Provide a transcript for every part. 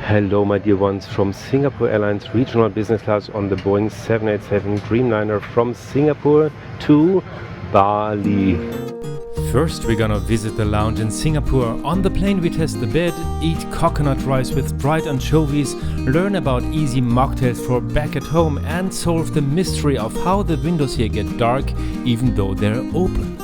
Hello my dear ones from Singapore Airlines Regional Business Class on the Boeing 787 Dreamliner from Singapore to Bali. First we're gonna visit the lounge in Singapore. On the plane we test the bed, eat coconut rice with dried anchovies, learn about easy mocktails for back at home and solve the mystery of how the windows here get dark even though they're open.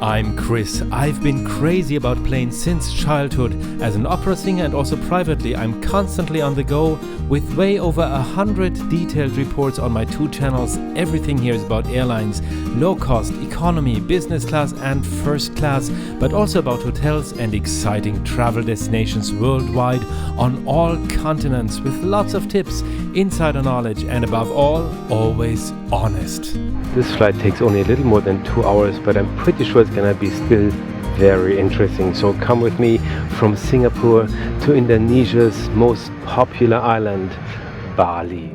I'm Chris. I've been crazy about planes since childhood. As an opera singer and also privately, I'm constantly on the go with way over 100 detailed reports on my 2 channels. Everything here is about airlines, low cost, economy, business class and first class, but also about hotels and exciting travel destinations worldwide on all continents with lots of tips, insider knowledge and above all, always honest. This flight takes only a little more than 2 hours, but I'm pretty sure it's gonna be still very interesting. So come with me from Singapore to Indonesia's most popular island, Bali.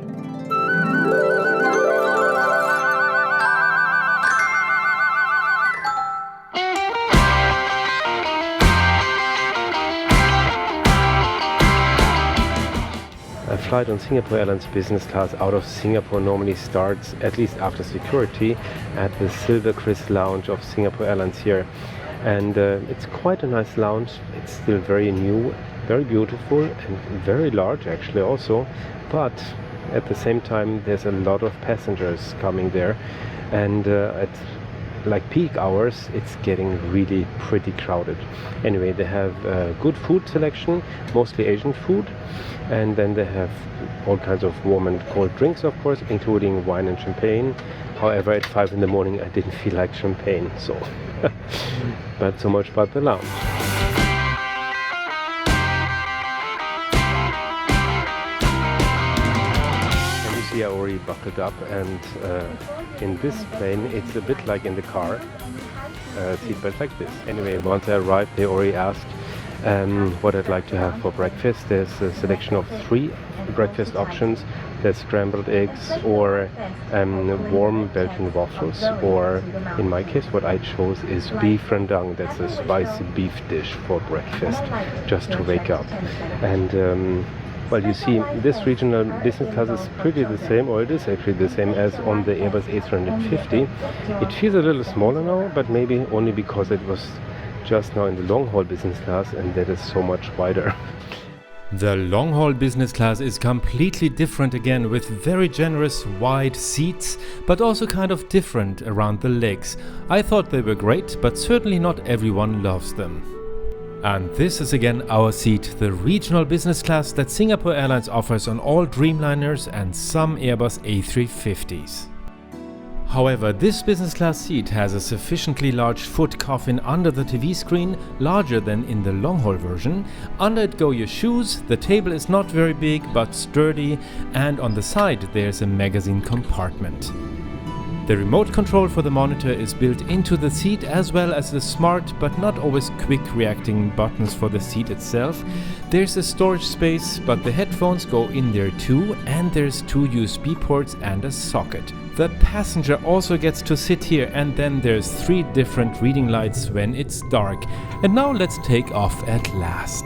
A flight on Singapore Airlines Business Class out of Singapore normally starts, at least after security, at the SilverKris Lounge of Singapore Airlines here. And it's quite a nice lounge. It's still very new, very beautiful and very large actually also. But at the same time there's a lot of passengers coming there. And at like peak hours it's getting really pretty crowded. Anyway, they have good food selection, mostly Asian food. And then they have all kinds of warm and cold drinks, of course, including wine and champagne. However, at 5 in the morning, I didn't feel like champagne, so. But so much about the lounge. And you see I already buckled up, and in this plane, it's a bit like in the car, seatbelt like this. Anyway, once I arrived, they already asked what I'd like to have for breakfast. There's a selection of 3 breakfast options. There's scrambled eggs or warm Belgian waffles, or in my case what I chose is beef rendang. That's a spicy beef dish for breakfast, just to wake up. And well, you see, this regional business class is pretty the same, or it is actually the same as on the Airbus A350. It feels a little smaller now, but maybe only because it was just now in the long-haul business class, and that is so much wider. The long-haul business class is completely different again, with very generous wide seats, but also kind of different around the legs. I thought they were great, but certainly not everyone loves them. And this is again our seat, the regional business class that Singapore Airlines offers on all Dreamliners and some Airbus A350s. However, this business class seat has a sufficiently large foot coffin under the TV screen, larger than in the long-haul version. Under it go your shoes, the table is not very big but sturdy, and on the side there's a magazine compartment. The remote control for the monitor is built into the seat, as well as the smart but not always quick reacting buttons for the seat itself. There's a storage space, but the headphones go in there too, and there's 2 USB ports and a socket. The passenger also gets to sit here, and then there's 3 different reading lights when it's dark. And now let's take off at last.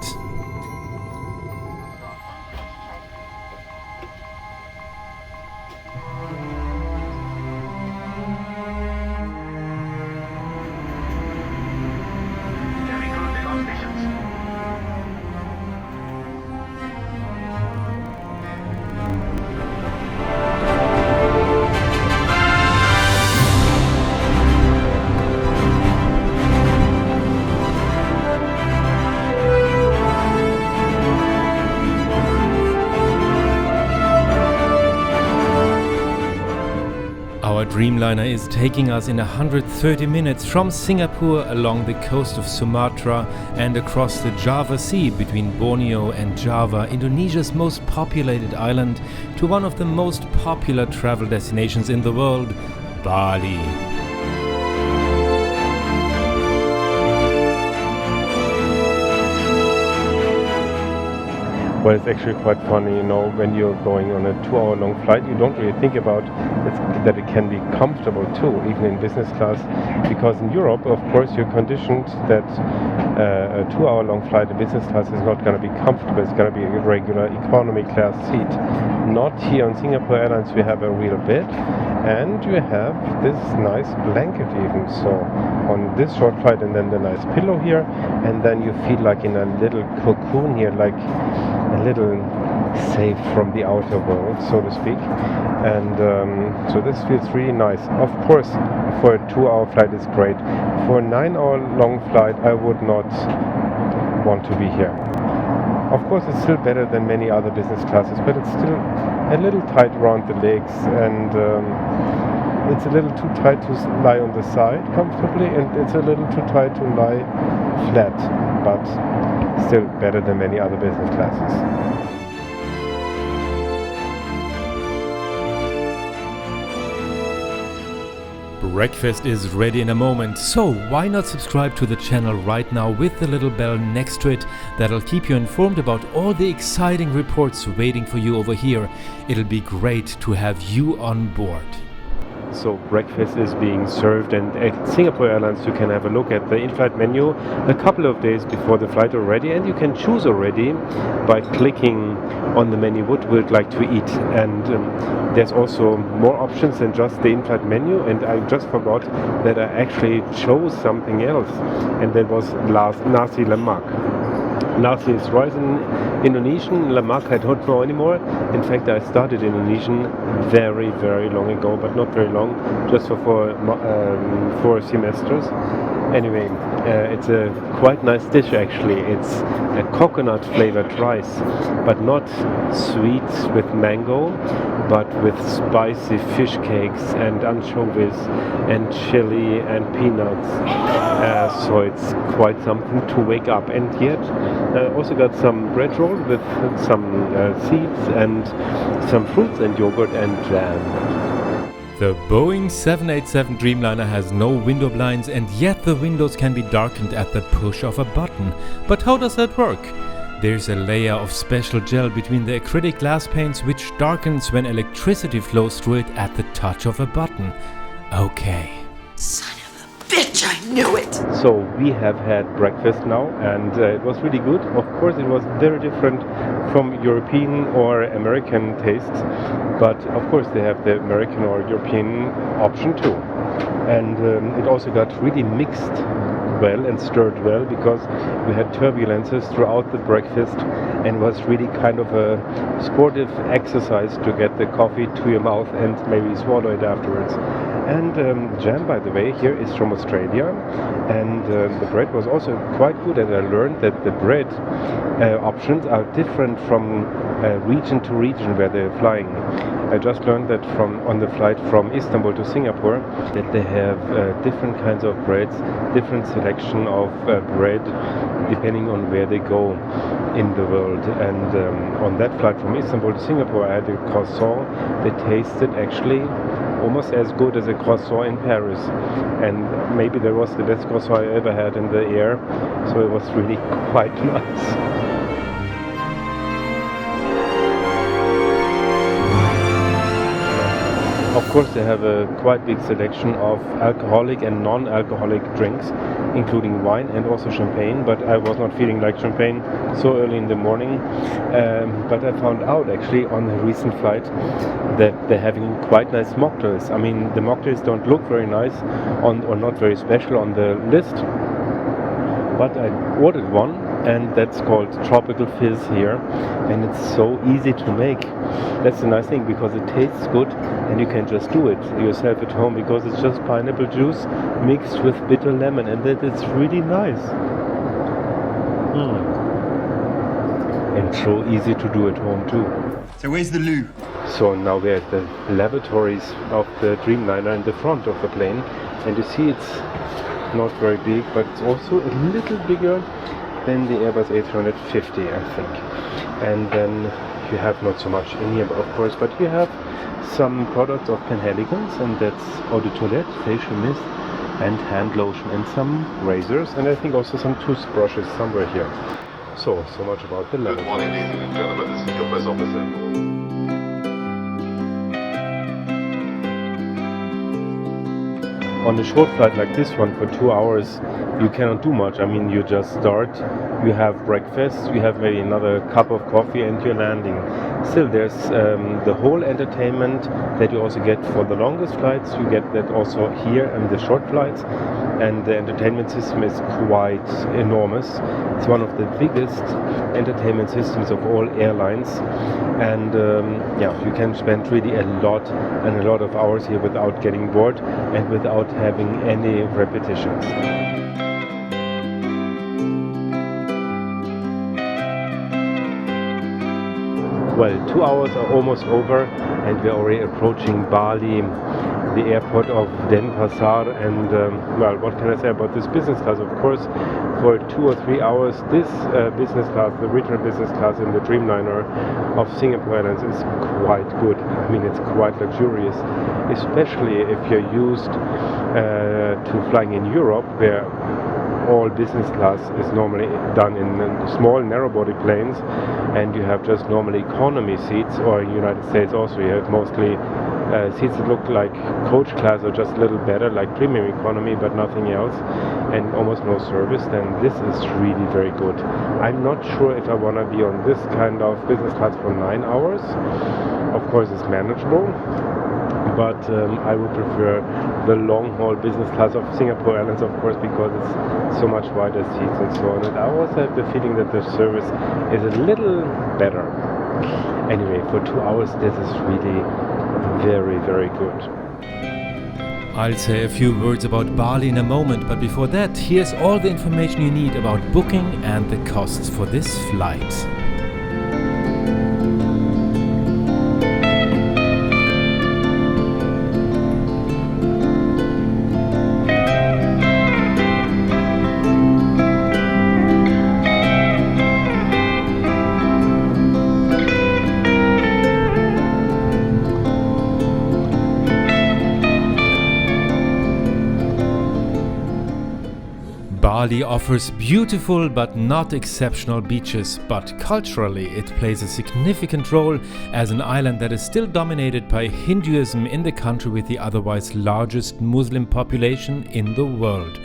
Our Dreamliner is taking us in 130 minutes from Singapore along the coast of Sumatra and across the Java Sea between Borneo and Java, Indonesia's most populated island, to one of the most popular travel destinations in the world, Bali. Well, it's actually quite funny, you know, when you're going on a 2-hour long flight, you don't really think about that it can be comfortable too, even in business class, because in Europe, of course, you're conditioned that a 2-hour long flight in business class is not going to be comfortable. It's going to be a regular economy class seat. Not here on Singapore Airlines. We have a real bed, and you have this nice blanket even. So on this short flight, and then the nice pillow here, and then you feel like in a little cocoon here, like a little safe from the outer world, so to speak. And so this feels really nice. Of course, for a 2-hour flight it's great. For a 9-hour long flight I would not want to be here. Of course, it's still better than many other business classes, but it's still a little tight around the legs, and it's a little too tight to lie on the side comfortably, and it's a little too tight to lie flat, but still better than many other business classes. Breakfast is ready in a moment, so why not subscribe to the channel right now with the little bell next to it. That'll keep you informed about all the exciting reports waiting for you over here. It'll be great to have you on board. So breakfast is being served, and at Singapore Airlines you can have a look at the in-flight menu a couple of days before the flight already, and you can choose already by clicking on the menu what you would like to eat. And there's also more options than just the in-flight menu, and I just forgot that I actually chose something else, and that was nasi lemak. Nasi is rice in Indonesian. Lemak I don't know anymore. In fact, I started Indonesian very, very long ago, but not very long, just for 4 semesters. Anyway, it's a quite nice dish actually. It's a coconut flavored rice, but not sweet with mango, but with spicy fish cakes and anchovies and chili and peanuts. So it's quite something to wake up. And yet I also got some bread roll with some seeds and some fruits and yogurt and jam. The Boeing 787 Dreamliner has no window blinds, and yet the windows can be darkened at the push of a button. But how does that work? There's a layer of special gel between the acrylic glass panes which darkens when electricity flows through it at the touch of a button. Okay. Son of a bitch, I knew it! So we have had breakfast now, and it was really good. Of course it was very different from European or American tastes, but of course they have the American or European option too. And it also got really mixed well and stirred well, because we had turbulences throughout the breakfast, and was really kind of a sportive exercise to get the coffee to your mouth and maybe swallow it afterwards. And jam, by the way, here is from Australia, and the bread was also quite good, and I learned that the bread options are different from region to region where they're flying. I just learned that on the flight from Istanbul to Singapore, that they have different kinds of breads, different selection of bread depending on where they go in the world. And on that flight from Istanbul to Singapore I had a croissant that tasted actually almost as good as a croissant in Paris, and maybe that was the best croissant I ever had in the air, so it was really quite nice. Of course, they have a quite big selection of alcoholic and non-alcoholic drinks, including wine and also champagne, but I was not feeling like champagne so early in the morning. But I found out actually on a recent flight that they're having quite nice mocktails. I mean, the mocktails don't look very nice or not very special on the list, but I ordered one, and that's called Tropical Fizz here, and it's so easy to make. That's the nice thing, because it tastes good and you can just do it yourself at home, because it's just pineapple juice mixed with bitter lemon, and that it's really nice. And so easy to do at home too. So where's the loo? So now we're at the lavatories of the Dreamliner in the front of the plane, and you see it's not very big, but it's also a little bigger than the Airbus A350, I think. And then you have not so much in here, of course, but you have some products of Penhaligons, and that's eau de toilette, facial mist, and hand lotion, and some razors, and I think also some toothbrushes somewhere here. So much about the level. Good morning, ladies and gentlemen. This is your first officer. On a short flight like this one for 2 hours, you cannot do much. I mean, you just start, you have breakfast, you have maybe another cup of coffee and you're landing. Still, there's the whole entertainment that you also get for the longest flights. You get that also here in the short flights. And the entertainment system is quite enormous. It's one of the biggest entertainment systems of all airlines. And you can spend really a lot of hours here without getting bored and without having any repetitions. Well, 2 hours are almost over and we're already approaching Bali, the airport of Denpasar, and what can I say about this business class? Of course, for 2 or 3 hours, this business class, the regional business class in the Dreamliner of Singapore Airlines is quite good. I mean, it's quite luxurious, especially if you're used to flying in Europe, where all business class is normally done in small narrow-body planes, and you have just normal economy seats, or in the United States also you have mostly seats that look like coach class or just a little better, like premium economy, but nothing else, and almost no service. Then this is really very good. I'm not sure if I want to be on this kind of business class for 9 hours. Of course, it's manageable, but I would prefer the long-haul business class of Singapore Airlines, of course, because it's so much wider seats and so on. And I also have the feeling that the service is a little better. Anyway, for 2 hours, this is really very, very good. I'll say a few words about Bali in a moment, but before that, here's all the information you need about booking and the costs for this flight. Bali offers beautiful but not exceptional beaches, but culturally it plays a significant role as an island that is still dominated by Hinduism in the country with the otherwise largest Muslim population in the world.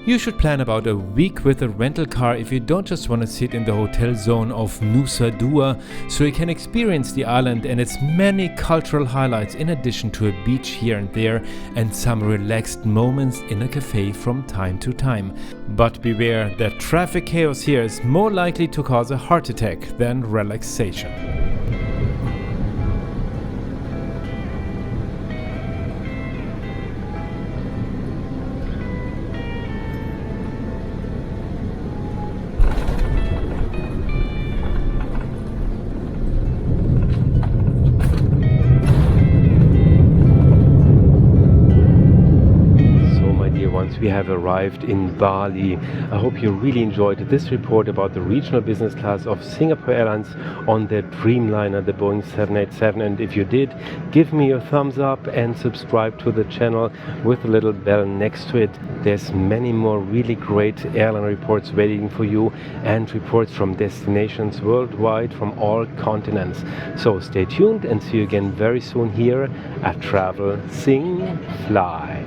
You should plan about a week with a rental car if you don't just want to sit in the hotel zone of Nusa Dua, so you can experience the island and its many cultural highlights in addition to a beach here and there and some relaxed moments in a cafe from time to time. But beware that traffic chaos here is more likely to cause a heart attack than relaxation. We have arrived in Bali. I hope you really enjoyed this report about the regional business class of Singapore Airlines on their Dreamliner, the Boeing 787. And if you did, give me a thumbs up and subscribe to the channel with a little bell next to it. There's many more really great airline reports waiting for you and reports from destinations worldwide from all continents. So stay tuned and see you again very soon here at Travel, Sing, Fly.